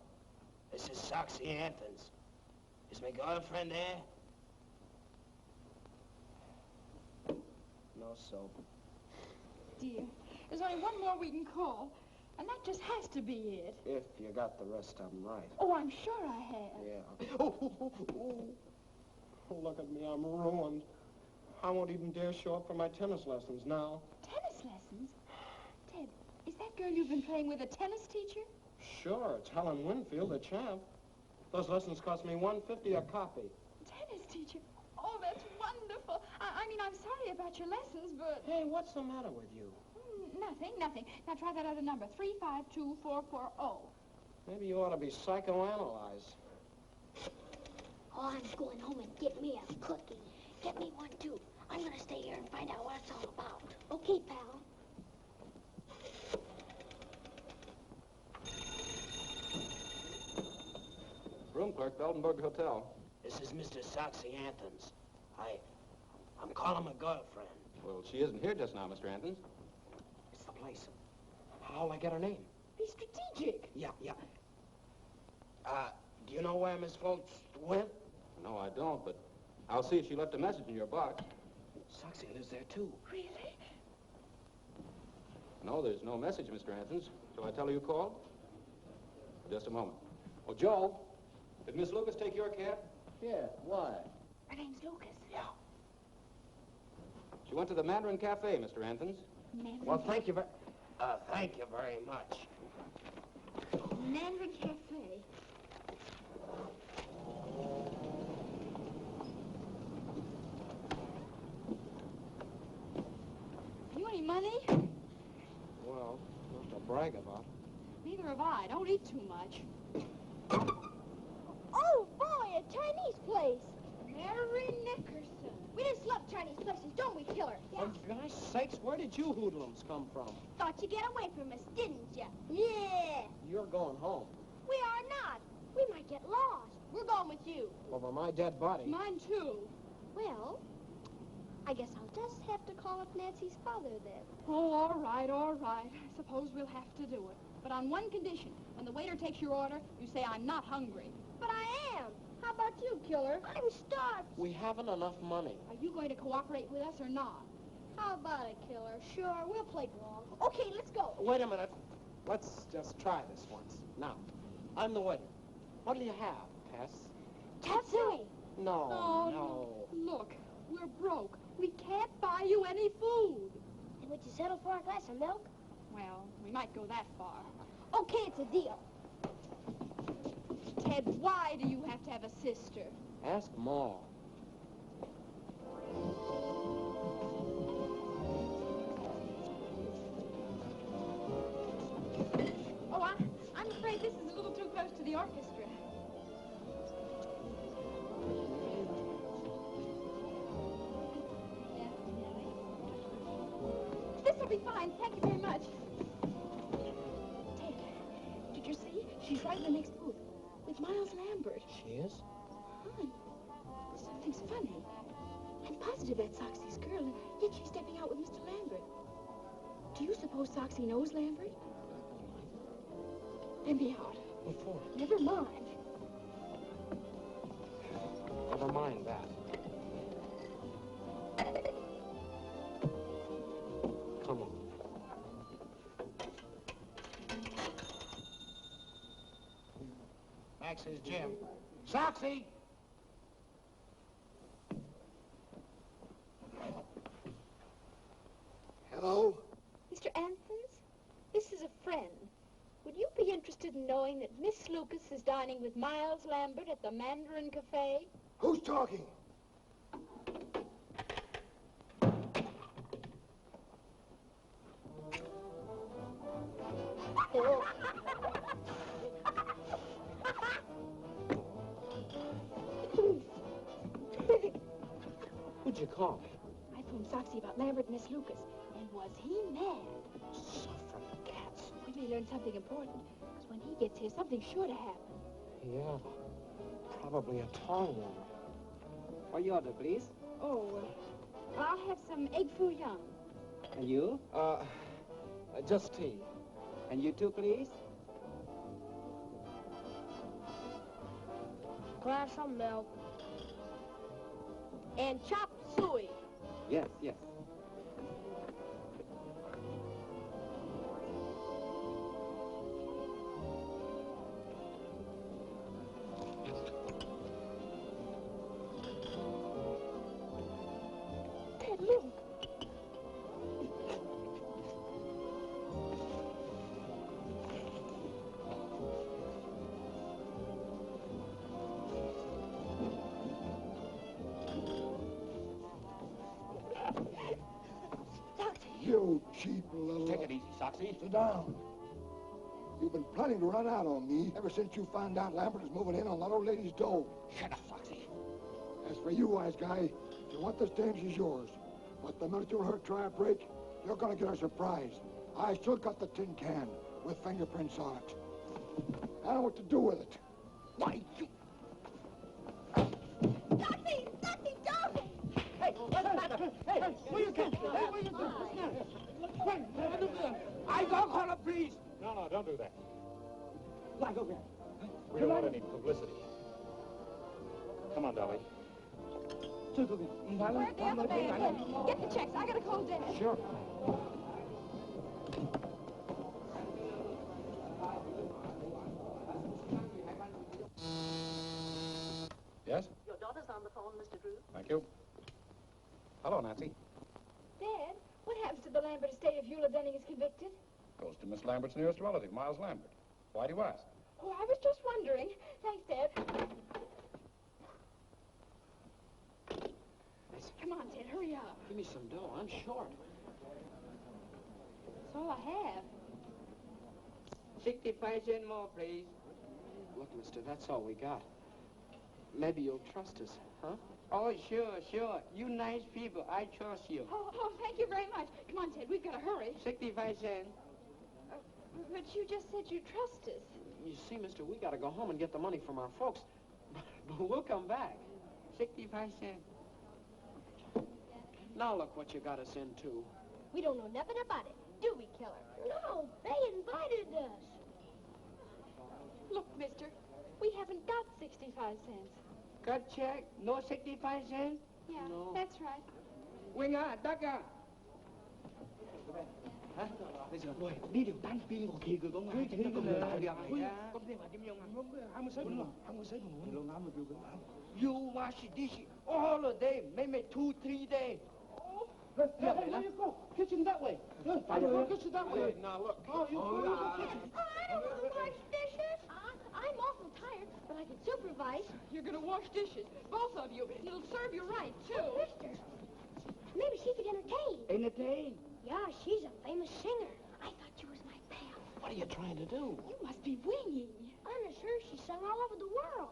This is Soxy Anthons. Is my girlfriend there? No soap. Dear, there's only one more we can call, and that just has to be it. If you got the rest of them right. Oh, I'm sure I have. Yeah. Oh, look at me, I'm ruined. I won't even dare show up for my tennis lessons now. Tennis lessons? Ted, is that girl you've been playing with a tennis teacher? Sure, it's Helen Winfield, the champ. Those lessons cost me $1.50 a copy. Tennis teacher? Oh, that's wonderful. I mean, I'm sorry about your lessons, but... Hey, what's the matter with you? Nothing. Now try that other number, 352440. Maybe you ought to be psychoanalyzed. Oh, I'm going home and get me a cookie. Get me one, too. I'm going to stay here and find out what it's all about. Okay, pal. Room clerk, Beldenburg Hotel. This is Mr. Soxy Anthons. I'm calling my girlfriend. Well, she isn't here just now, Mr. Anthons. It's the place. How'll I get her name? Be strategic. Yeah. Do you know where Miss Foltz went? No, I don't, but I'll see if she left a message in your box. Soxy lives there, too. Really? No, there's no message, Mr. Anthons. Shall I tell her you called? Just a moment. Oh, Joe, did Miss Lucas take your cab? Yeah, why? Her name's Lucas. Yeah. She went to the Mandarin Cafe, Mr. Anthons. Mandarin Well, thank you very much. Mandarin Cafe. You any money? Well, not to brag about. Neither have I. Don't eat too much. Oh, boy, a Chinese place. Mary Nickerson. We just love Chinese places, don't we, Killer? For gosh sakes, where did you hoodlums come from? Thought you'd get away from us, didn't ya? Yeah. You're going home. We are not. We might get lost. We're going with you. Over my dead body. Mine, too. Well, I guess I'll just have to call up Nancy's father then. Oh, all right. I suppose we'll have to do it. But on one condition. When the waiter takes your order, you say, I'm not hungry. But I am. How about you, Killer? I'm starved. We haven't enough money. Are you going to cooperate with us or not? How about it, Killer? Sure, we'll play along. Okay, let's go. Wait a minute. Let's just try this once. Now, I'm the waiter. What'll you have, Tess? Tatsui. No. Look, we're broke. We can't buy you any food. And would you settle for a glass of milk? Well, we might go that far. Okay, it's a deal. Ted, why do you have to have a sister? Ask Ma. Oh, I'm afraid this is a little too close to the orchestra. This'll be fine. Thank you very much. Ted, did you see? She's right in the next booth with Miles Lambert. She is? Hon, something's funny. I'm positive that's Soxy's girl, and yet she's stepping out with Mr. Lambert. Do you suppose Soxy knows Lambert? Let me out. Before. Never mind. Never mind that. Come on. Max's gym. Soxy! Hello? Mr. Anthons, this is a friend. Would you be interested in knowing that Miss Lucas is dining with Miles Lambert at the Mandarin Cafe? Who's talking? Oh. Who'd you call? I phoned Soxy about Lambert and Miss Lucas, and was he mad? Suffering cats. We may learn something important, because when he gets here, something's sure to happen. Yeah, probably a tall one. What you order, please? Oh, I'll have some egg foo young. And you? Just tea. And you too, please? Glass of milk. And chopped suey. Yes, yes. Ted, look. You cheap little... Take it easy, Soxy. Sit down. You've been planning to run out on me ever since you found out Lambert is moving in on that old lady's dough. Shut up, Soxy. As for you, wise guy, if you want this dame, she's yours. But the minute you let her try a break, you're gonna get a surprise. I still got the tin can with fingerprints on it. I know what to do with it. Why, you... Soxy! Soxy, don't! Hey, where you going? Hey, where you going? I don't call the police. No, don't do that. Like, okay. We don't want any publicity. Come on, Dolly. Where's the other man? Get the checks. I gotta call Dennis. Sure. Yes? Your daughter's on the phone, Mr. Drew. Thank you. Hello, Nancy. Dad, what happens to the Lambert estate if Eula Denning is convicted? Goes to Miss Lambert's nearest relative, Miles Lambert. Why do you ask? Oh, I was just wondering. Thanks, Dad. Come on, Ted, hurry up. Give me some dough. I'm short. That's all I have. 65 cents more, please. Look, mister, that's all we got. Maybe you'll trust us, huh? Oh, sure. You nice people. I trust you. Oh, thank you very much. Come on, Ted, we've got to hurry. 65 cents. But you just said you trust us. You see, mister, we gotta go home and get the money from our folks. But we'll come back. 65 cents. Now look what you got us into. We don't know nothing about it, do we, Killer? No, they invited us. Look, mister, we haven't got 65 cents. Cut check? No 65 cents? Yeah, No. that's right. Winger, Ducker. Hả? Bây giờ đuổi đi điều tan pin của kỳ của ngài thì nó còn người nào điều này á. Con đi mà kiếm nhiều ngàn. Không có sấy đủ. You wash dish all the day, maybe 2-3 days. Hey, where you go? Kitchen that way. Kitchen that way. Now look. Oh, you go to the kitchen. I don't want to wash dishes. I'm awful tired, but I can supervise. You're gonna wash dishes, both of you. It'll serve you right, too. Oh, mister, maybe she could entertain. Entertain? Yeah, she's a famous singer. I thought she was my pal. What are you trying to do? You must be winging. I'm sure she sung all over the world.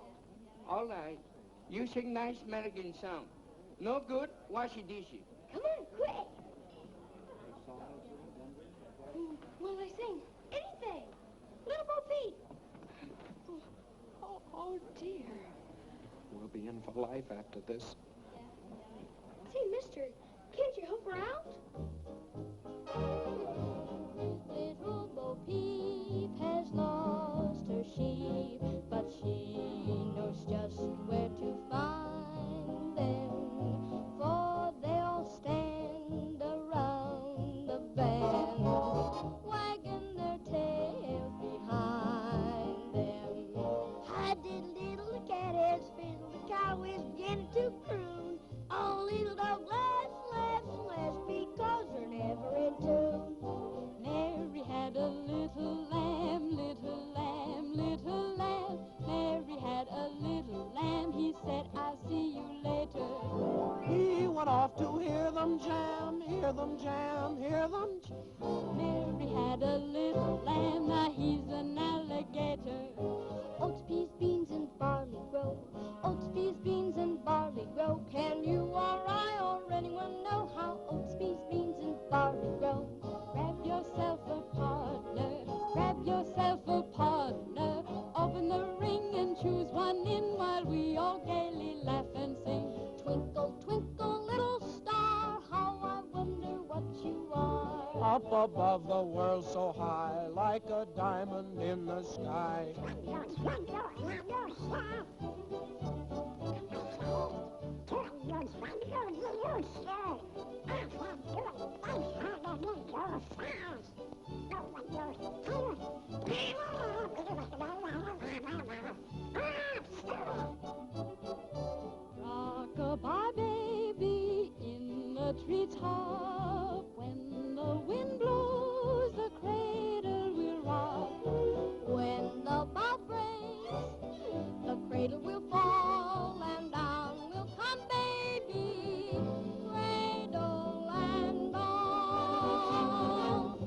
All right. You sing nice American song. No good, wash your dishes. Come on, quick. What'll I sing? Anything. Little Bo Peep. Oh, dear. We'll be in for life after this. Say, mister, can't you help her out? Little Bo Peep has lost her sheep, but she knows just where to find them, for they'll stand around the bend, wagging their tails behind them. Hi diddle, the cat has fiddled, the cow is beginning to croon. Oh, little dog laughs, because they're never in tune. Mary had a little lamb, little lamb, little lamb. Mary had a little lamb, he said, I'll see you later. He went off to hear them jam, hear them jam, hear them jam. Mary had a little lamb, now he's an alligator. Oats, peas, beans, and barley grow. Oats, peas, beans, and barley grow. Can you or I or anyone know how oats, peas, beans, and barley grow? Grab yourself a partner, grab yourself a partner. Open the ring and choose above the world so high, like a diamond in the sky. Rock-a-bye, baby, in the treetop. When the wind blows, the cradle will rock. When the bough breaks, the cradle will fall, and down will come baby, cradle and all.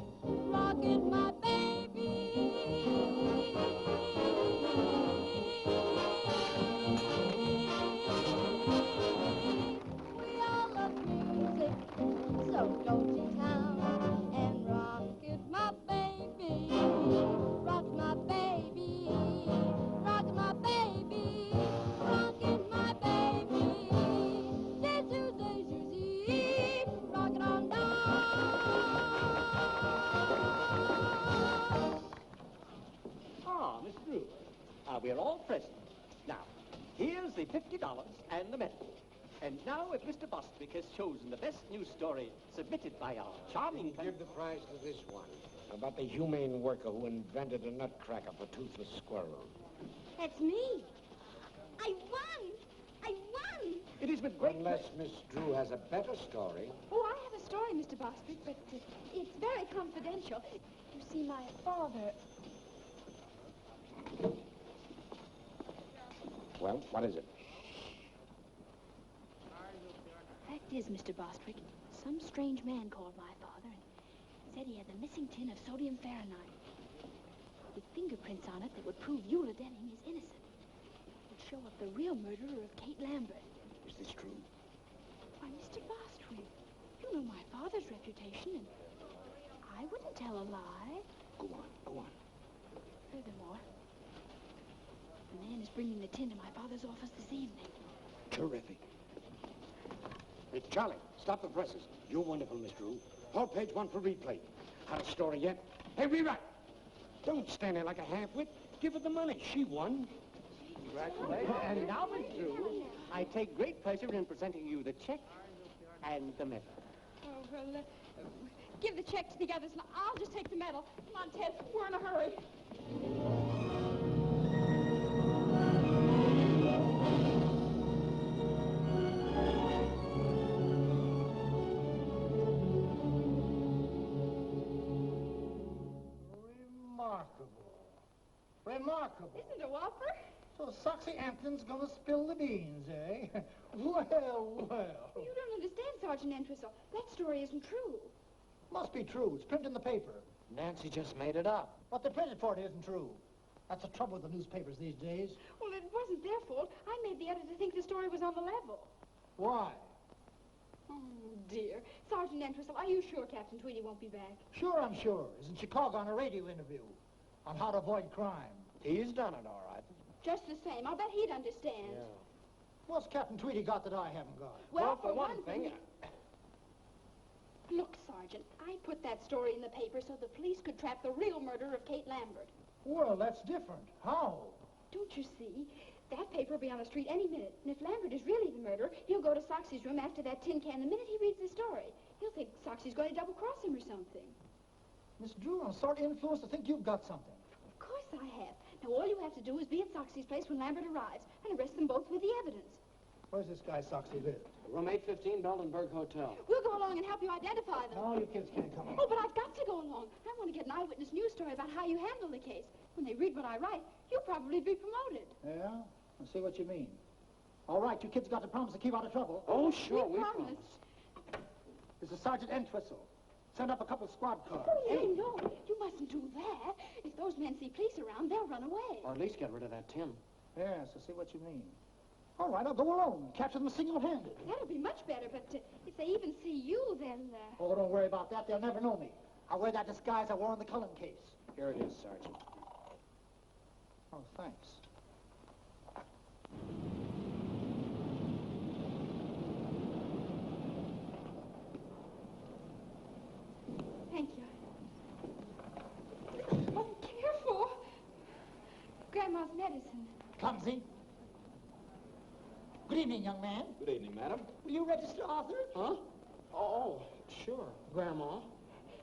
Rock it, my baby. We all love music, so go to town and rock it, my baby. Rock my baby, rock my baby, rock it, my baby. Day-to-day, rock it on down. Ah, Miss Drew. We're all present. Now, here's the $50 and the medal. And now, if Mr. Bostwick has chosen the best news story submitted by our charming... Give the prize to this one, about the humane worker who invented a nutcracker for toothless squirrels. That's me. I won. I won. It is with great... Unless Miss Drew has a better story. Oh, I have a story, Mr. Bostwick, but it's very confidential. You see, my father... Well, what is it? Fact is, Mr. Bostwick, some strange man called my father and said he had the missing tin of sodium Fahrenheit with fingerprints on it that would prove Eula Denning is innocent. It would show up the real murderer of Kate Lambert. Is this true? Why, Mr. Bostwick, you know my father's reputation, and I wouldn't tell a lie. Go on, go on. Furthermore, the man is bringing the tin to my father's office this evening. Terrific. Hey, Charlie, stop the presses. You're wonderful, Miss Drew. All page one for replay. Had a story yet? Hey, rewrite. Don't stand there like a half-wit. Give her the money. She won. Congratulations. And now, Miss Drew, I take great pleasure in presenting you the check and the medal. Oh, well, give the check to the others, and I'll just take the medal. Come on, Ted. We're in a hurry. Remarkable. Isn't it a whopper? So Soxy Ampton's gonna spill the beans, eh? Well, well. You don't understand, Sergeant Entwistle. That story isn't true. Must be true. It's printed in the paper. Nancy just made it up. What they printed for it isn't true. That's the trouble with the newspapers these days. Well, it wasn't their fault. I made the editor think the story was on the level. Why? Oh, dear. Sergeant Entwistle, are you sure Captain Tweedy won't be back? Sure, I'm sure. He's in Chicago on a radio interview on how to avoid crime. He's done it, all right. Just the same. I'll bet he'd understand. Yeah. What's Captain Tweedy got that I haven't got? Well, for one thing... Look, Sergeant, I put that story in the paper so the police could trap the real murderer of Kate Lambert. Well, that's different. How? Don't you see? That paper will be on the street any minute. And if Lambert is really the murderer, he'll go to Soxy's room after that tin can the minute he reads the story. He'll think Soxy's going to double-cross him or something. Miss Drew, I'm sort of influenced to think you've got something. Of course I have. Now, all you have to do is be at Soxy's place when Lambert arrives and arrest them both with the evidence. Where's this guy Soxy live? Room 815, Beldenberg Hotel. We'll go along and help you identify them. No, you kids can't come along. Oh, but I've got to go along. I want to get an eyewitness news story about how you handle the case. When they read what I write, you'll probably be promoted. Yeah? I see what you mean. All right, you kids got to promise to keep out of trouble. Oh, sure, we promise. This is Sergeant Entwistle. Send up a couple of squad cars. Oh, no, you mustn't do that. If those men see police around, they'll run away. Or at least get rid of that tin. Yes, I see what you mean. All right, I'll go alone. Capture them single-handed. That'll be much better, but if they even see you, then... Oh, don't worry about that. They'll never know me. I'll wear that disguise I wore in the Cullen case. Here it is, Sergeant. Oh, thanks. Thank you. Grandma's medicine. Clumsy. Good evening, young man. Good evening, madam. Will you register Arthur? Huh? Oh, sure, Grandma.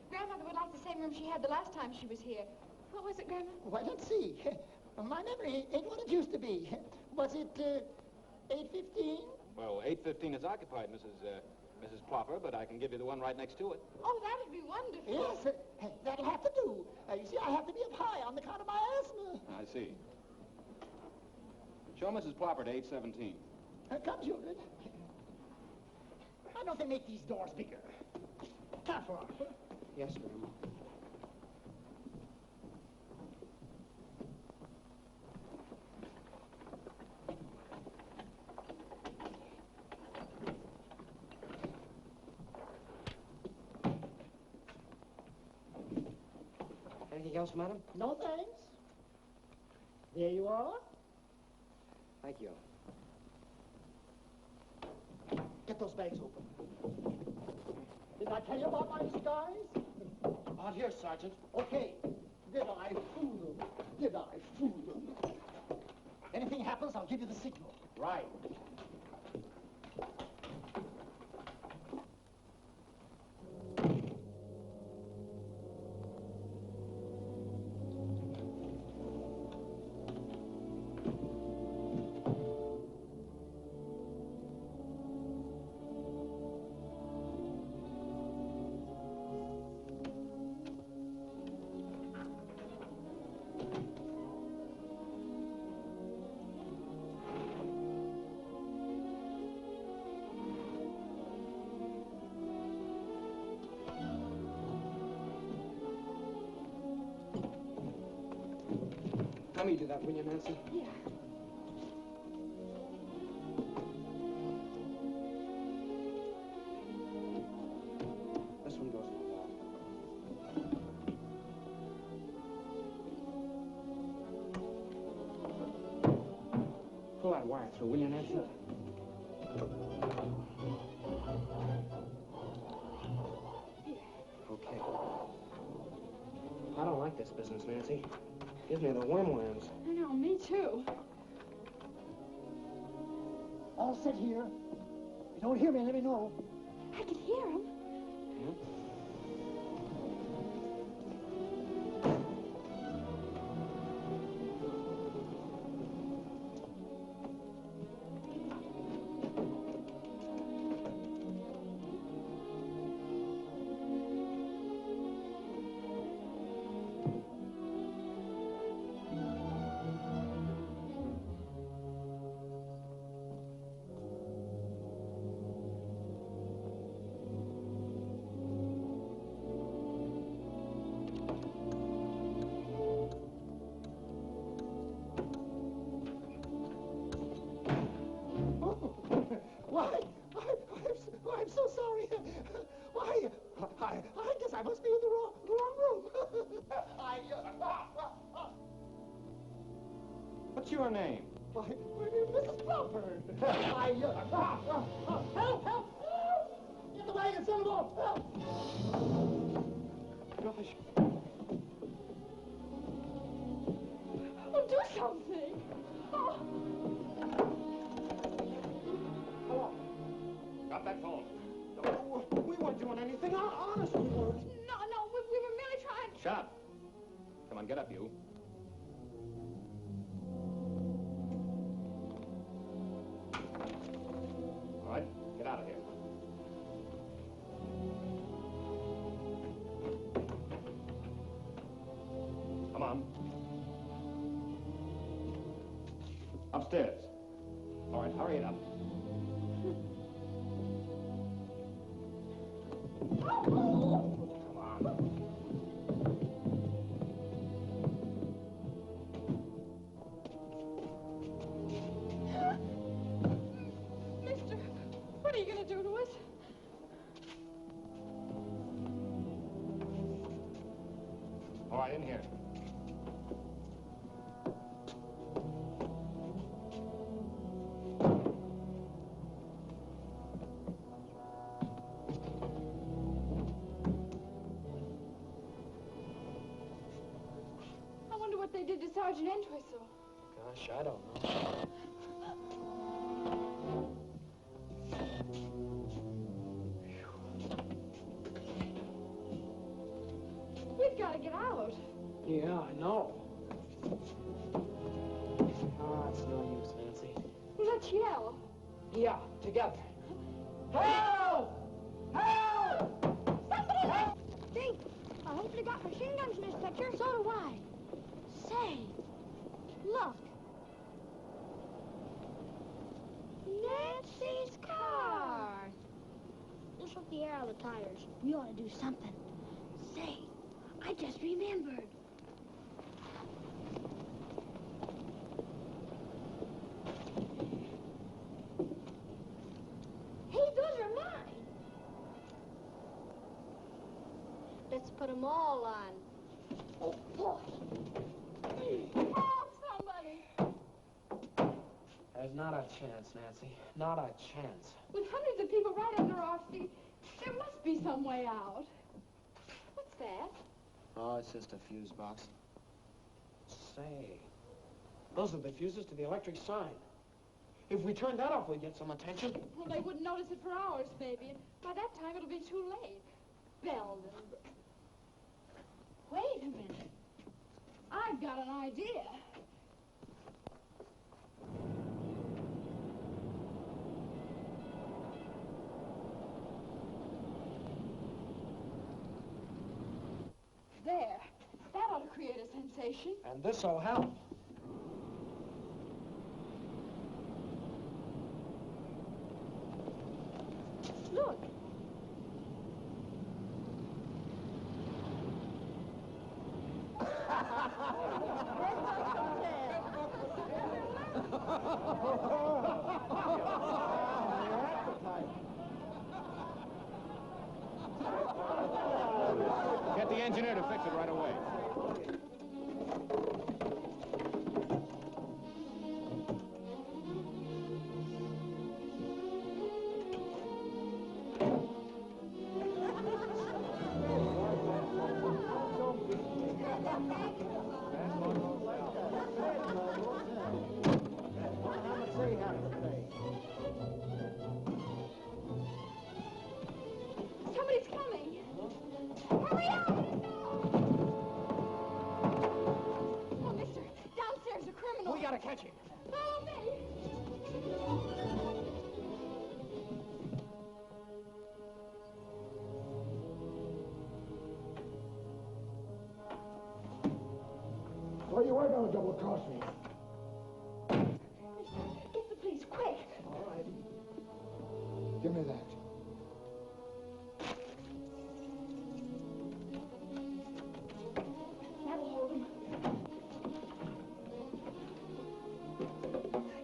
Grandmother would like the same room she had the last time she was here. What was it, Grandma? Why, let's see. My memory ain't what it used to be. Was it 8:15? Well, 8:15 is occupied, Mrs. Plopper, but I can give you the one right next to it. Oh, that'd be wonderful. Yes, that'll have to do. You see, I have to be up high on account of my asthma. I see. Show Mrs. Plopper to 8:17. Come, children. Why don't they make these doors bigger? Careful, Arthur. Yes, Grandma. Anything else, madam? No thanks. There you are. Thank you. Get those bags open. Did I tell you about my disguise? Out here, Sergeant. Okay. Did I fool them? Did I fool them? Anything happens, I'll give you the signal. Right. Let me do that, will you, Nancy? Yeah. This one goes in the wall. Pull that wire through, will you, Nancy? Okay. I don't like this business, Nancy. Gives me the wormlands. I know, me too. All set here. If you don't hear me, let me know. I can hear him. I'm so sorry. Why, I guess I must be in the wrong room. What's your name? Why, Mrs. Plopper. Help! Get the wagon, son of a help! Gosh. Oh, do something. Oh. Hello. Got that phone? No, we weren't doing anything. Honest, we weren't. No, we were merely trying. Shut up. Come on, get up, you. All right, get out of here. Come on. Upstairs. All right, hurry it up. Come on. Mister, what are you going to do to us? All right, in here. I wonder what they did to Sergeant Entwistle. Gosh, I don't know. We've got to get out. Yeah, I know. Oh, it's no use, Nancy. Well, let's yell. Yeah, together. Help! Help! Somebody help! Think, I hope they got machine guns in this picture. So do I. Say, look. Nancy's car. Just look the air out of the tires. We ought to do something. Say, I just remembered. Hey, those are mine. Let's put them all on. Oh, boy. Oh, somebody. There's not a chance, Nancy. Not a chance. With hundreds of people right under our feet, there must be some way out. What's that? Oh, it's just a fuse box. Say, those are the fuses to the electric sign. If we turn that off, we'll get some attention. Well, they wouldn't notice it for hours, maybe, and by that time it'll be too late. Belden. Wait a minute. I've got an idea. There. That ought to create a sensation. And this'll help. Look. Get the engineer to fix it right away. Somebody's coming. Hurry up! Oh, mister, downstairs a criminal. We gotta catch him. Follow me. Well, you were going to double-cross me. Get the police, quick. All right. Give me that. That'll hold him.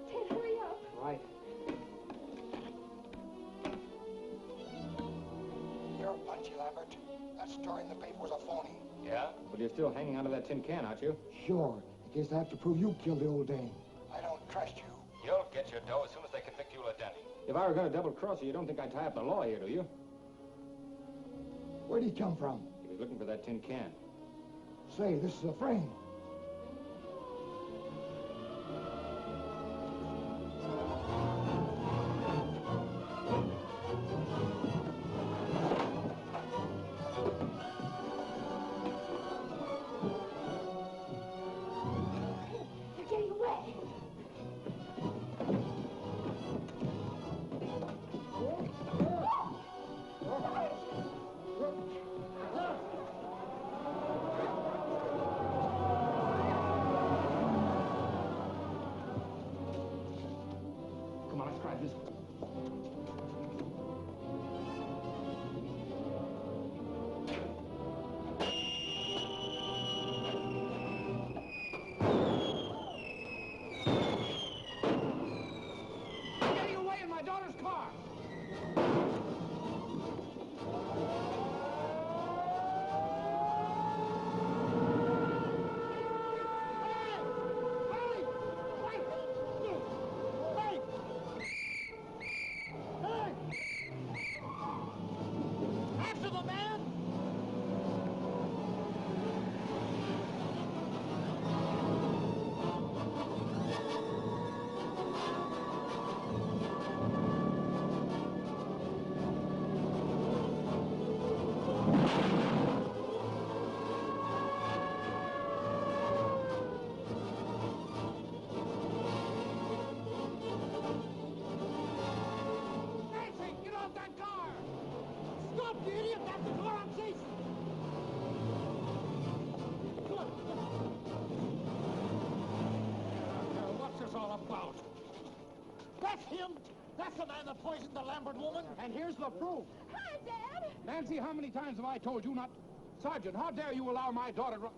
Ted, hurry up. Right. You're punchy, Lambert. That story in the paper was a phony. Yeah? But you're still hanging onto that tin can, aren't you? Sure. In case I have to prove you killed the old dame. I don't trust you. You'll get your dough as soon as they convict you, Lieutenant. If I were going to double-cross you, you don't think I'd tie up the law here, do you? Where'd he come from? He was looking for that tin can. Say, this is a frame. They're getting away. Come on, let's try this one. You're getting away in my daughter's car. That's him. That's the man that poisoned the Lambert woman. And here's the proof. Hi, Dad. Nancy, how many times have I told you not... Sergeant, how dare you allow my daughter to...